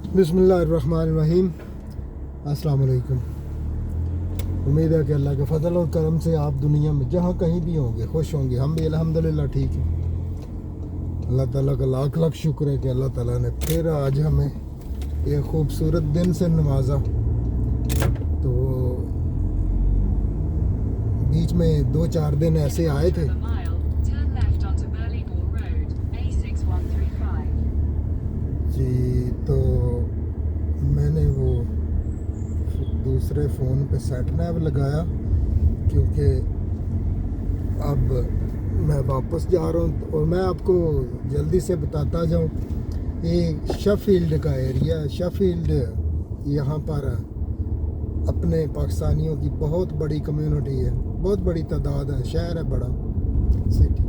बिस्मिल्लाहिर्रहमानिर्रहीम। अस्सलाम वालेकुम। उम्मीद है कि अल्लाह के फजल और करम से आप दुनिया में जहाँ कहीं भी होंगे खुश होंगे। हम भी अल्हम्दुलिल्लाह ठीक हैं। अल्लाह ताला का लाख लाख शुक्र है कि अल्लाह ताला ने फिर आज हमें एक ख़ूबसूरत दिन से नवाजा। तो बीच में 2-4 दिन ऐसे आए थे जी, तो मैंने वो दूसरे फ़ोन पे सेट नैव लगाया क्योंकि अब मैं वापस जा रहा हूँ। और मैं आपको जल्दी से बताता जाऊँ, ये शेफील्ड का एरिया है। शेफील्ड यहाँ पर अपने पाकिस्तानियों की बहुत बड़ी कम्युनिटी है, बहुत बड़ी तादाद है, शहर है बड़ा, सिटी।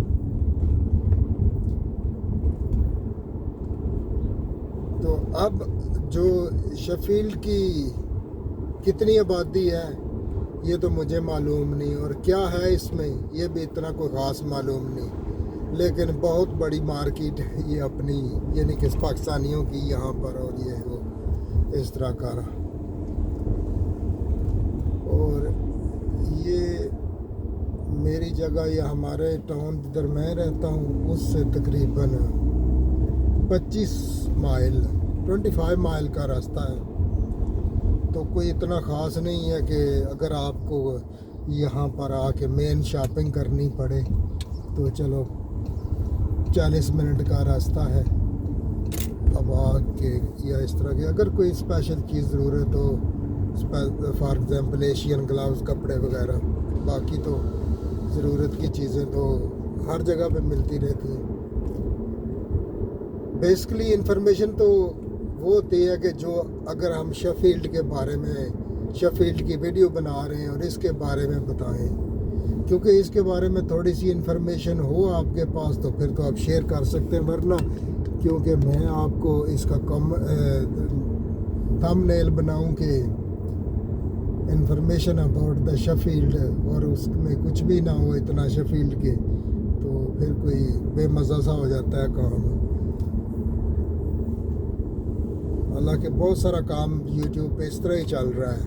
तो अब जो शेफील्ड की कितनी आबादी है ये तो मुझे मालूम नहीं, और क्या है इसमें ये भी इतना कोई ख़ास मालूम नहीं, लेकिन बहुत बड़ी मार्केट है ये अपनी, यानी कि पाकिस्तानियों की यहाँ पर। और ये वो इस तरह का रहा। और ये मेरी जगह या हमारे टाउन जिधर मैं रहता हूँ उससे तकरीबन 25 माइल 25 माइल का रास्ता है। तो कोई इतना ख़ास नहीं है कि अगर आपको यहाँ पर आके मेन शॉपिंग करनी पड़े तो चलो 40 मिनट का रास्ता है। अब आके या इस तरह की अगर कोई स्पेशल चीज़ ज़रूरत हो, फॉर एग्ज़ाम्पल एशियन ग्लव्स, कपड़े वगैरह, बाकी तो ज़रूरत की चीज़ें तो हर जगह पे मिलती रहती हैं। बेसिकली इंफॉर्मेशन तो वो होती है कि जो अगर हम शेफील्ड के बारे में, शेफील्ड की वीडियो बना रहे हैं और इसके बारे में बताएं, क्योंकि इसके बारे में थोड़ी सी इंफॉर्मेशन हो आपके पास तो फिर तो आप शेयर कर सकते हैं। वरना क्योंकि मैं आपको इसका थंबनेल बनाऊं कि इंफॉर्मेशन अबाउट द शेफील्ड और उसमें कुछ भी ना हो इतना शेफील्ड के, तो फिर कोई बेमज़ा सा हो जाता है काम। हालांकि बहुत सारा काम यूट्यूब पे इस तरह ही चल रहा है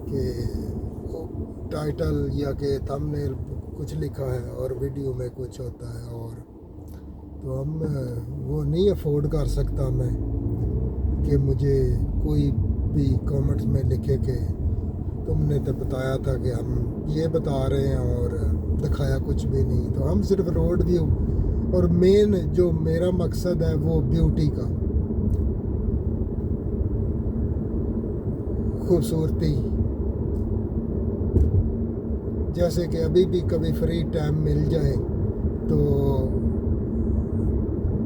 कि टाइटल या कि थंबनेल कुछ लिखा है और वीडियो में कुछ होता है, और तो हम वो नहीं अफोर्ड कर सकता मैं कि मुझे कोई भी कमेंट्स में लिखे कि तुमने तो बताया था कि हम ये बता रहे हैं और दिखाया कुछ भी नहीं। तो हम सिर्फ रोड व्यू और मेन जो मेरा मकसद है वो ब्यूटी का, खूबसूरती। जैसे कि अभी भी कभी फ्री टाइम मिल जाए तो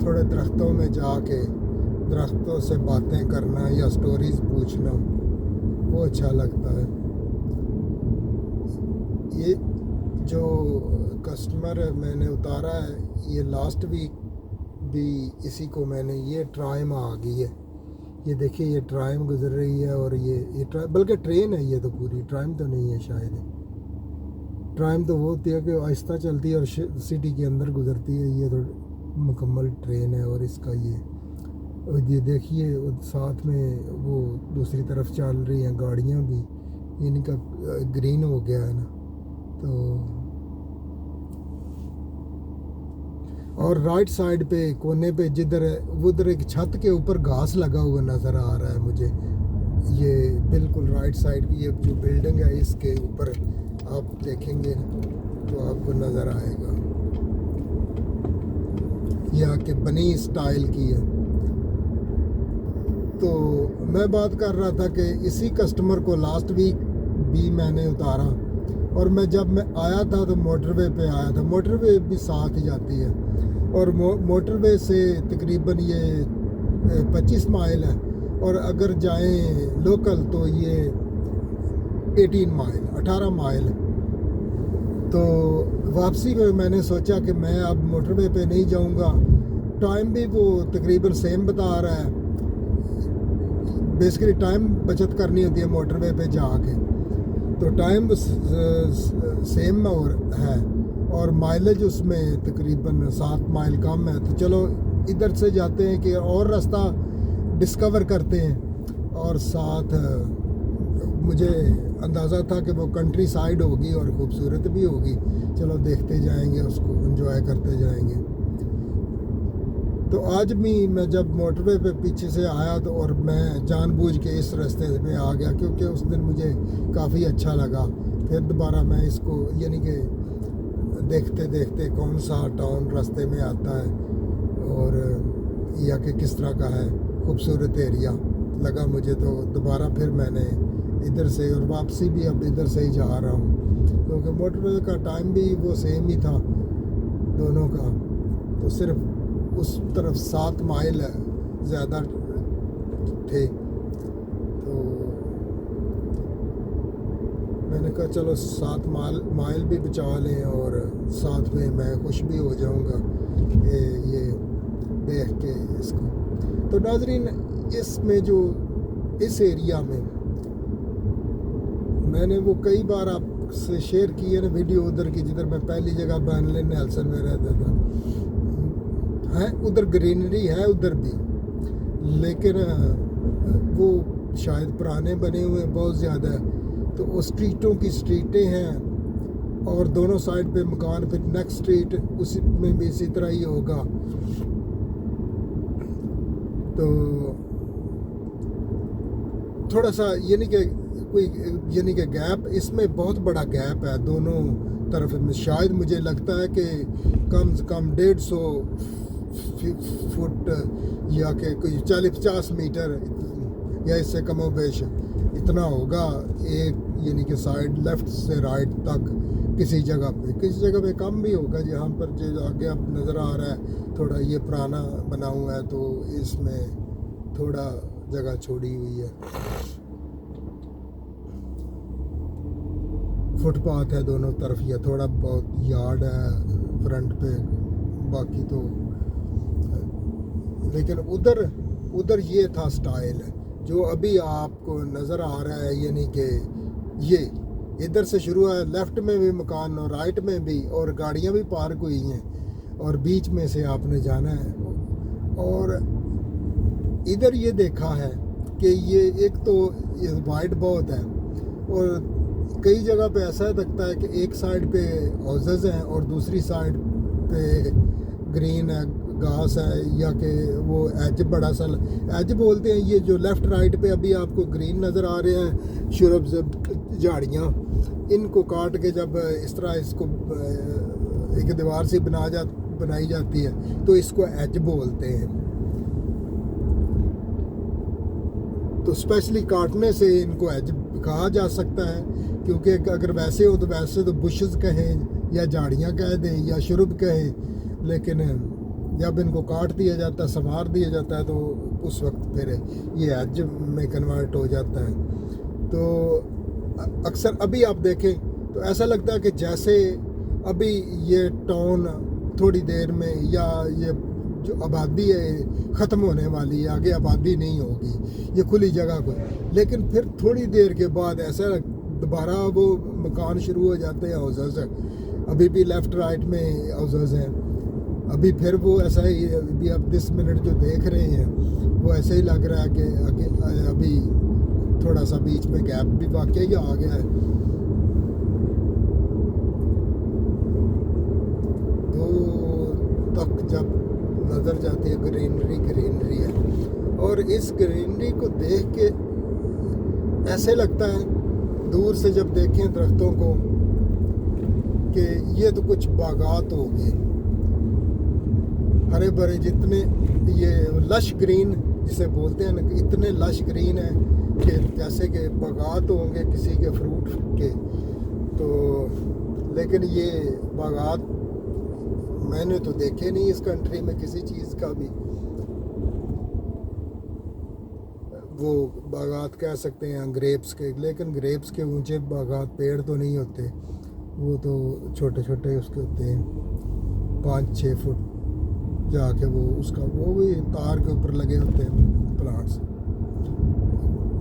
थोड़े दरख्तों में जाके दरख्तों से बातें करना या स्टोरीज पूछना वो अच्छा लगता है। ये जो कस्टमर मैंने उतारा है ये लास्ट वीक भी इसी को मैंने, ये ट्राइम आ गई है, ये देखिए ये ट्राइम गुजर रही है। और ये बल्कि ट्रेन है, ये तो पूरी ट्राइम तो नहीं है शायद। ट्राइम तो वो होती है कि आहिस्ता चलती है और सिटी के अंदर गुजरती है, ये तो मुकम्मल ट्रेन है। और इसका ये देखिए साथ में वो दूसरी तरफ चल रही हैं गाड़ियाँ भी, इनका ग्रीन हो गया है ना। तो और राइट साइड पे कोने पे जिधर उधर एक छत के ऊपर घास लगा हुआ नज़र आ रहा है मुझे। ये बिल्कुल राइट साइड की ये जो बिल्डिंग है इसके ऊपर आप देखेंगे तो आपको नज़र आएगा, यहाँ के बनी स्टाइल की है। तो मैं बात कर रहा था कि इसी कस्टमर को लास्ट वीक भी मैंने उतारा, और जब मैं आया था तो मोटरवे पे आया था। मोटरवे भी साथ ही जाती है और मोटरवे से तकरीबन ये 25 माइल है, और अगर जाएं लोकल तो ये 18 माइल। तो वापसी में मैंने सोचा कि मैं अब मोटरवे पे नहीं जाऊंगा। टाइम भी वो तकरीबन सेम बता रहा है, बेसिकली टाइम बचत करनी होती है मोटरवे पे जाके, तो टाइम सेम है और माइलेज उसमें तकरीबन 7 माइल कम है। तो चलो इधर से जाते हैं कि और रास्ता डिस्कवर करते हैं। और साथ मुझे अंदाज़ा था कि वो कंट्री साइड होगी और ख़ूबसूरत भी होगी। चलो देखते जाएंगे, उसको एंजॉय करते जाएंगे। तो आज भी मैं जब मोटरवे पे पीछे से आया तो और मैं जानबूझ के इस रास्ते पे आ गया, क्योंकि उस दिन मुझे काफ़ी अच्छा लगा। फिर दोबारा मैं इसको यानी कि देखते देखते कौन सा टाउन रास्ते में आता है और या कि किस तरह का है, खूबसूरत एरिया लगा मुझे। तो दोबारा फिर मैंने इधर से, और वापसी भी अब इधर से ही जा रहा हूँ, क्योंकि मोटरवे का टाइम भी वो सेम ही था दोनों का। तो सिर्फ उस तरफ 7 माइल ज़्यादा थे। तो मैंने कहा चलो 7 माइल भी बचा लें और साथ में मैं खुश भी हो जाऊंगा ये देख के इसको। तो नाज़रीन, इसमें जो इस एरिया में मैंने वो कई बार आपसे शेयर की है ना वीडियो, उधर की जिधर मैं पहली जगह बर्नले नेल्सन में रहता था, है उधर ग्रीनरी है उधर भी, लेकिन वो शायद पुराने बने हुए बहुत ज़्यादा। तो वो स्ट्रीटों की स्ट्रीटें हैं और दोनों साइड पे मकान, फिर नेक्स्ट स्ट्रीट उसी में भी इसी तरह ही होगा। तो थोड़ा सा यानी कि कोई यानी कि गैप, इसमें बहुत बड़ा गैप है दोनों तरफ में। शायद मुझे लगता है कि कम से कम 150 फुट या कि कोई 40-50 मीटर या इससे कमोबेश इतना होगा एक यानी कि साइड लेफ़्ट से राइट तक। किसी जगह पे कम भी होगा, जहाँ पर जो आगे अब नज़र आ रहा है थोड़ा ये पुराना बना हुआ है, तो इसमें थोड़ा जगह छोड़ी हुई है। फुटपाथ है दोनों तरफ, या थोड़ा बहुत यार्ड है फ्रंट पे, बाकी तो। लेकिन उधर ये था स्टाइल जो अभी आपको नज़र आ रहा है, यानी कि ये इधर से शुरू है, लेफ़्ट में भी मकान और राइट में भी, और गाड़ियाँ भी पार्क हुई हैं, और बीच में से आपने जाना है। और इधर ये देखा है कि ये एक तो ये वाइड बहुत है, और कई जगह पे ऐसा लगता है कि एक साइड पे हाउसेस हैं और दूसरी साइड पे ग्रीन है, घास है, या कि वो एज बड़ा सा एज बोलते हैं। ये जो लेफ़्ट राइट पे अभी आपको ग्रीन नज़र आ रहे हैं शुरब्स झाड़ियाँ, इनको काट के जब इस तरह इसको एक दीवार से बनाई जाती है तो इसको एज बोलते हैं। तो स्पेशली काटने से इनको एज कहा जा सकता है, क्योंकि अगर वैसे हो तो बुशेस कहें या झाड़ियाँ कह दें या शुरुब कहें, लेकिन जब इनको काट दिया जाता है, संवार दिया जाता है, तो उस वक्त फिर ये एज में कन्वर्ट हो जाता है। तो अक्सर अभी आप देखें तो ऐसा लगता है कि जैसे अभी ये टाउन थोड़ी देर में, या ये जो आबादी है ख़त्म होने वाली है, आगे आबादी नहीं होगी, ये खुली जगह को। लेकिन फिर थोड़ी देर के बाद ऐसा दोबारा वो मकान शुरू हो जाते हैं, हाउसेस। अभी भी लेफ़्ट राइट में हाउसेस हैं, अभी फिर वो ऐसा ही अभी आप 10 मिनट जो देख रहे हैं वो ऐसे ही लग रहा है कि आगे अभी थोड़ा सा बीच में गैप भी वाकई ही आ गया है। तो तक जब नज़र जाती है ग्रीनरी है, और इस ग्रीनरी को देख के ऐसे लगता है दूर से जब देखें दरख्तों को कि ये तो कुछ बागात हो गए, हरे भरे, जितने ये लश ग्रीन जिसे बोलते हैं, इतने लश ग्रीन है कि जैसे कि बागात होंगे किसी के फ्रूट के। तो लेकिन ये बागात मैंने तो देखे नहीं इस कंट्री में किसी चीज़ का भी। वो बागात कह सकते हैं ग्रेप्स के, लेकिन ग्रेप्स के ऊंचे बागात पेड़ तो नहीं होते, वो तो छोटे छोटे उसके होते हैं 5-6 फुट जाके, वो उसका वो भी तार के ऊपर लगे होते हैं प्लांट्स,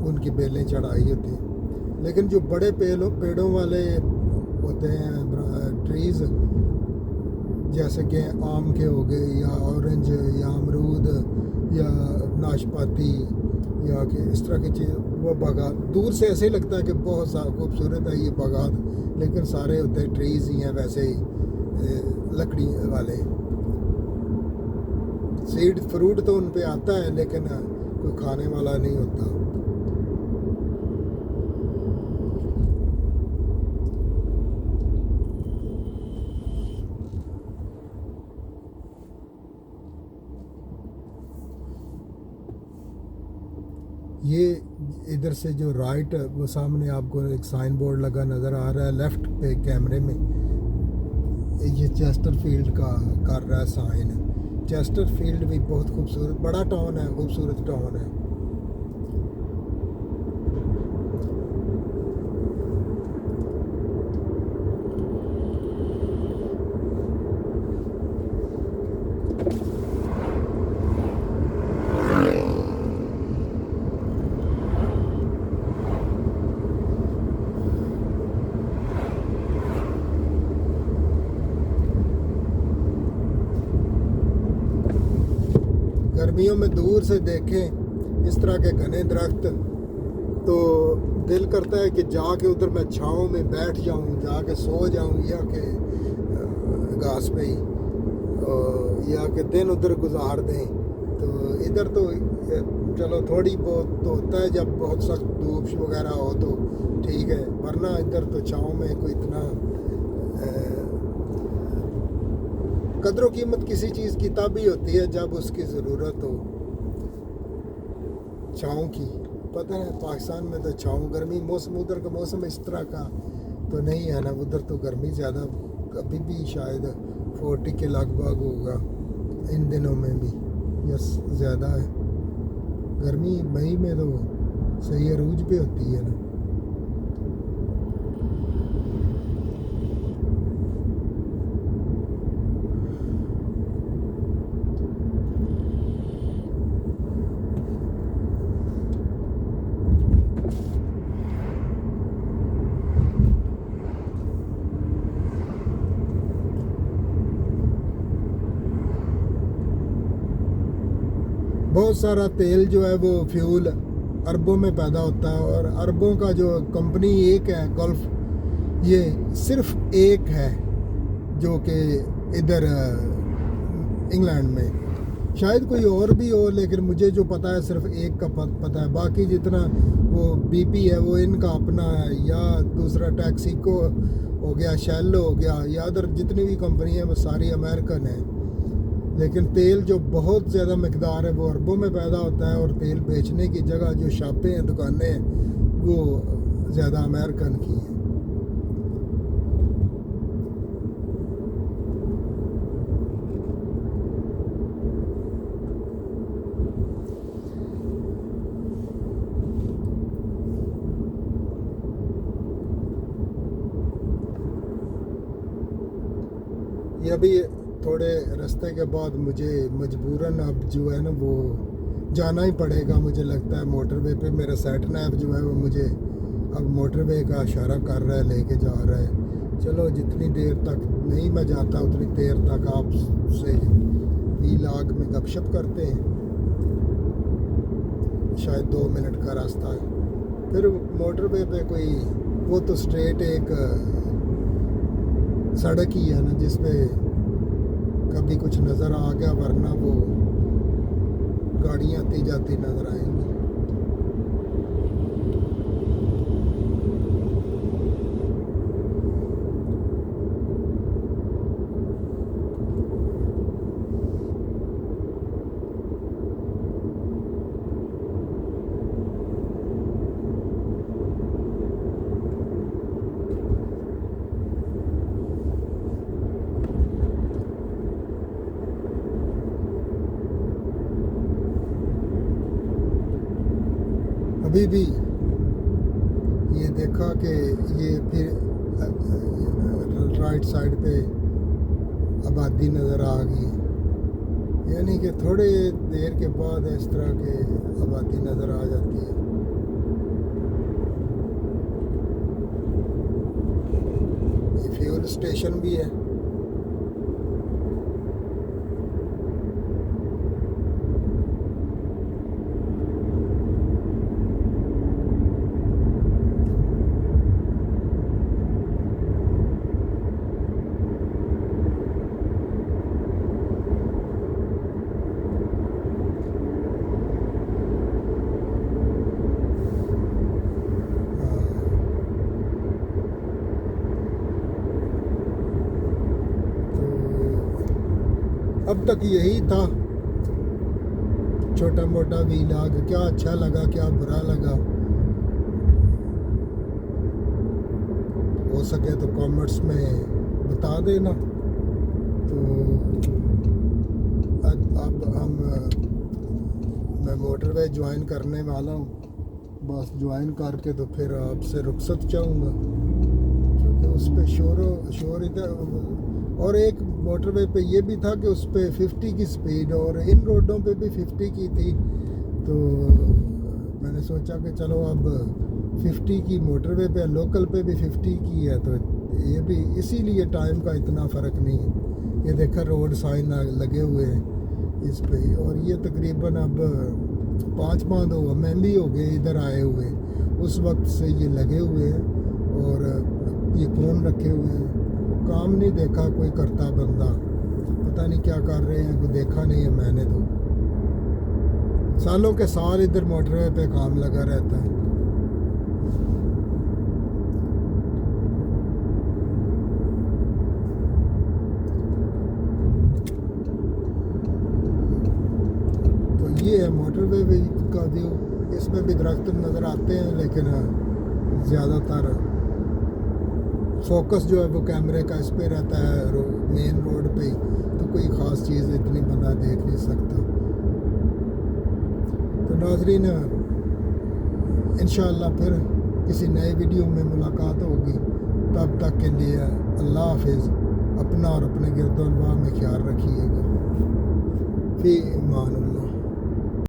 उनकी बेलें चढ़ाई होती हैं। लेकिन जो बड़े पेड़ों वाले होते हैं ट्रीज़, जैसे कि आम के हो गए, या ऑरेंज, या अमरूद, या नाशपाती या कि इस तरह की चीज़, वो बागात दूर से ऐसे ही लगता है कि बहुत सा खूबसूरत है ये बागात, लेकिन सारे होते ट्रीज़ ही हैं वैसे ही लकड़ी वाले। सीड फ्रूट तो उन पे आता है लेकिन कोई खाने वाला नहीं होता। ये इधर से जो राइट, वो सामने आपको एक साइन बोर्ड लगा नज़र आ रहा है लेफ़्ट पे कैमरे में, ये चेस्टरफील्ड का कर रहा है साइन। चेस्टरफील्ड भी बहुत खूबसूरत बड़ा टाउन है, खूबसूरत टाउन है। गर्मियों में दूर से देखें इस तरह के घने दरख्त तो दिल करता है कि जाके उधर मैं छाँव में बैठ जाऊं, जाके सो जाऊं, या कि घास पे ही, या कि दिन उधर गुजार दें। तो इधर तो चलो थोड़ी बहुत तो होता है जब बहुत सख्त धूप वगैरह हो तो ठीक है, वरना इधर तो छाँव में कोई इतना कदर कीमत किसी चीज़ की तब ही होती है जब उसकी ज़रूरत हो छाँव की। पता है पाकिस्तान में तो छाँव गर्मी मौसम, उधर का मौसम इस तरह का तो नहीं है ना, उधर तो गर्मी ज़्यादा अभी भी शायद 40 के लगभग होगा इन दिनों में भी, यस ज़्यादा है गर्मी। मई में तो सही अरूज पे होती है ना। बहुत सारा तेल जो है वो फ्यूल अरबों में पैदा होता है, और अरबों का जो कंपनी एक है गल्फ, ये सिर्फ एक है जो कि इधर इंग्लैंड में, शायद कोई और भी हो लेकिन मुझे जो पता है सिर्फ एक का पता है। बाकी जितना वो बीपी है वो इनका अपना है, या दूसरा टैक्सीको हो गया, शेल हो गया, या अदर जितनी भी कंपनी है वो सारी अमेरिकन है। लेकिन तेल जो बहुत ज़्यादा मकदार है वो अरबों में पैदा होता है, और तेल बेचने की जगह जो शॉपें हैं, दुकानें हैं, वो ज़्यादा अमेरिकन की हैं। ये अभी थोड़े रास्ते के बाद मुझे मजबूरन अब जो है ना वो जाना ही पड़ेगा। मुझे लगता है मोटरवे पे मेरा सेट नैप जो है वो मुझे अब मोटरवे का इशारा कर रहा है, लेके जा रहा है। चलो जितनी देर तक नहीं मैं जाता उतनी देर तक आपसे व्लॉग में गपशप करते हैं। शायद 2 मिनट का रास्ता है। फिर मोटरवे पे कोई वो तो स्ट्रेट एक सड़क ही है ना जिसपे कभी कुछ नज़र आ गया, वरना वो गाड़ियाँ आती जाती नज़र आएंगी। अभी भी ये देखा कि ये फिर राइट साइड पे आबादी नज़र आ गई, यानी कि थोड़े देर के बाद इस तरह के आबादी नज़र आ जाती है। ये फ्यूल स्टेशन भी है। अब तक यही था, छोटा मोटा वीलॉग, क्या अच्छा लगा क्या बुरा लगा, हो सके तो कमेंट्स में बता देना। तो अब मैं मोटरवे ज्वाइन करने वाला हूँ, बस ज्वाइन करके तो फिर आपसे रुखसत चाहूँगा, क्योंकि उस पर शोर इधर। और एक मोटरवे पे ये भी था कि उस पर 50 की स्पीड, और इन रोडों पे भी 50 की थी। तो मैंने सोचा कि चलो अब 50 की मोटरवे पे, लोकल पे भी 50 की है, तो ये भी इसीलिए टाइम का इतना फ़र्क नहीं है। ये देखा रोड साइन लगे हुए हैं इस पे, और ये तकरीबन अब 5 माह हो, मैं भी हो गए इधर आए हुए, उस वक्त से ये लगे हुए हैं। और ये कौन रखे हुए हैं, काम नहीं देखा कोई करता बंदा, पता नहीं क्या कर रहे हैं, कोई देखा नहीं है मैंने। तो सालों के साल इधर मोटरवे पे काम लगा रहता है। तो ये है मोटरवे का व्यू। इसमें भी दरख्त नज़र आते हैं, लेकिन ज़्यादातर फोकस जो है वो कैमरे का इस पे रहता है, मेन रोड पे, तो कोई ख़ास चीज़ इतनी बंदा देख नहीं सकता। तो नाज़रीन, इंशाअल्लाह फिर किसी नए वीडियो में मुलाकात होगी। तब तक के लिए अल्लाह हाफिज़। अपना और अपने गिरदोनवा में ख्याल रखिएगा। फ़ी अमानिल्लाह।